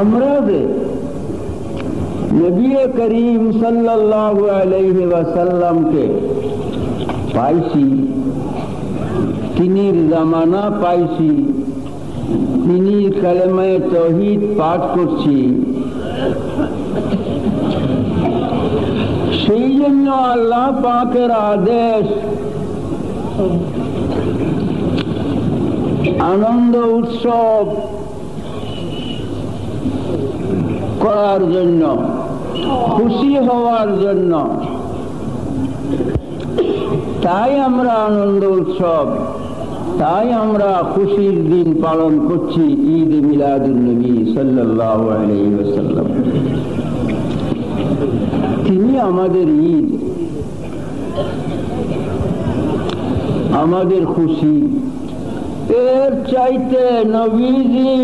আমরা নবী করিম সাল্লাল্লাহু আলাইহি ওয়াসাল্লামকে পাইছি, তিনির জামানা পাইছি, তিনি কালেমায়ে তাওহীদ পাঠ করছি। সেই জন্য আল্লাহ পাকের আদেশ আনন্দ উৎসব করার জন্য, খুশি হওয়ার জন্য। তাই আমরা আনন্দ উৎসব, তাই আমরা খুশির দিন পালন করছি, ঈদ মিলাদুন নবী সাল্লাল্লাহু আলাইহি ওয়াসাল্লাম। তিনি আমাদের ঈদ, আমাদের খুশি। এর চাইতে নবীজি